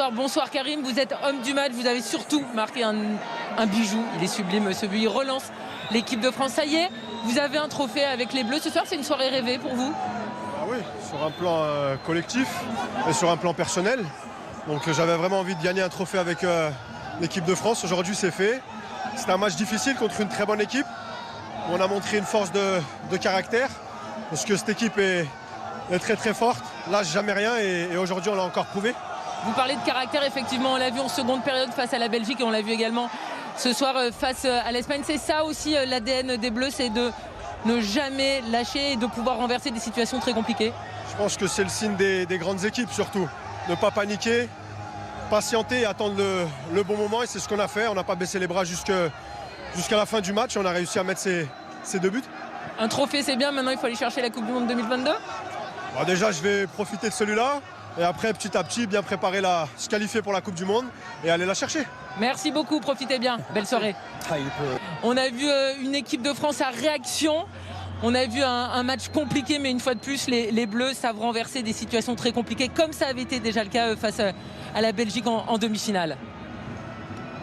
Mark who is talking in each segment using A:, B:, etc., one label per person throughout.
A: Bonsoir Karim, vous êtes homme du match, vous avez surtout marqué un bijou, il est sublime ce but, il relance l'équipe de France. Ça y est, vous avez un trophée avec les Bleus, ce soir c'est une soirée rêvée pour vous?
B: Ah oui, sur un plan collectif et sur un plan personnel. Donc j'avais vraiment envie de gagner un trophée avec l'équipe de France, aujourd'hui c'est fait. C'était un match difficile contre une très bonne équipe. On a montré une force de caractère, parce que cette équipe est très très forte, lâche jamais rien et aujourd'hui on l'a encore prouvé.
A: Vous parlez de caractère, effectivement, on l'a vu en seconde période face à la Belgique et on l'a vu également ce soir face à l'Espagne. C'est ça aussi l'ADN des Bleus, c'est de ne jamais lâcher et de pouvoir renverser des situations très compliquées.
B: Je pense que c'est le signe des grandes équipes surtout, ne pas paniquer, patienter et attendre le bon moment, et c'est ce qu'on a fait. On n'a pas baissé les bras jusqu'à la fin du match et on a réussi à mettre ces 2 buts.
A: Un trophée c'est bien, maintenant il faut aller chercher la Coupe du Monde 2022.
B: Bon, déjà je vais profiter de celui-là. Et après, petit à petit, bien préparer se qualifier pour la Coupe du Monde et aller la chercher.
A: Merci beaucoup, profitez bien. Belle soirée. On a vu une équipe de France à réaction. On a vu un match compliqué, mais une fois de plus, les Bleus savent renverser des situations très compliquées, comme ça avait été déjà le cas face à la Belgique en demi-finale.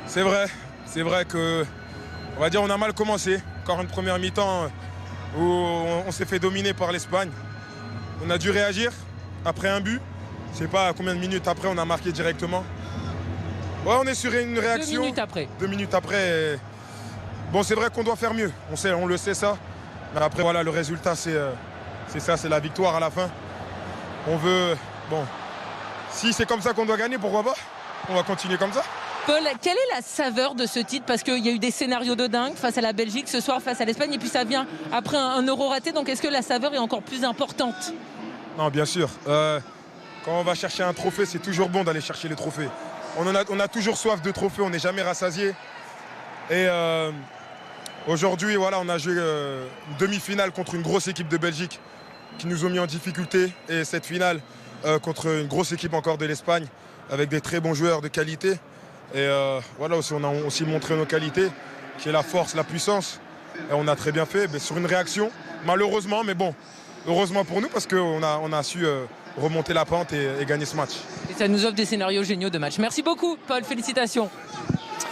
C: C'est vrai que, on va dire, on a mal commencé. Encore une première mi-temps où on s'est fait dominer par l'Espagne. On a dû réagir après un but. Je sais pas combien de minutes après on a marqué directement. Ouais, on est sur une réaction.
A: 2 minutes après.
C: 2 minutes après. Bon, c'est vrai qu'on doit faire mieux. On le sait ça. Mais après, voilà, le résultat, c'est ça, c'est la victoire à la fin. On veut. Bon, si c'est comme ça qu'on doit gagner, pourquoi pas? On va continuer comme ça.
A: Paul, quelle est la saveur de ce titre? Parce qu'il y a eu des scénarios de dingue face à la Belgique, ce soir face à l'Espagne, et puis ça vient après un euro raté. Donc est-ce que la saveur est encore plus importante?
C: Non, bien sûr. Quand on va chercher un trophée, c'est toujours bon d'aller chercher les trophées. On a toujours soif de trophées, on n'est jamais rassasié. Et aujourd'hui, voilà, on a joué une demi-finale contre une grosse équipe de Belgique qui nous ont mis en difficulté. Et cette finale contre une grosse équipe encore de l'Espagne avec des très bons joueurs de qualité. Et voilà, aussi, on a aussi montré nos qualités, qui est la force, la puissance. Et on a très bien fait, sur une réaction, malheureusement, mais bon, heureusement pour nous parce qu'on a su remonter la pente et gagner ce match.
A: Et ça nous offre des scénarios géniaux de match. Merci beaucoup, Paul. Félicitations.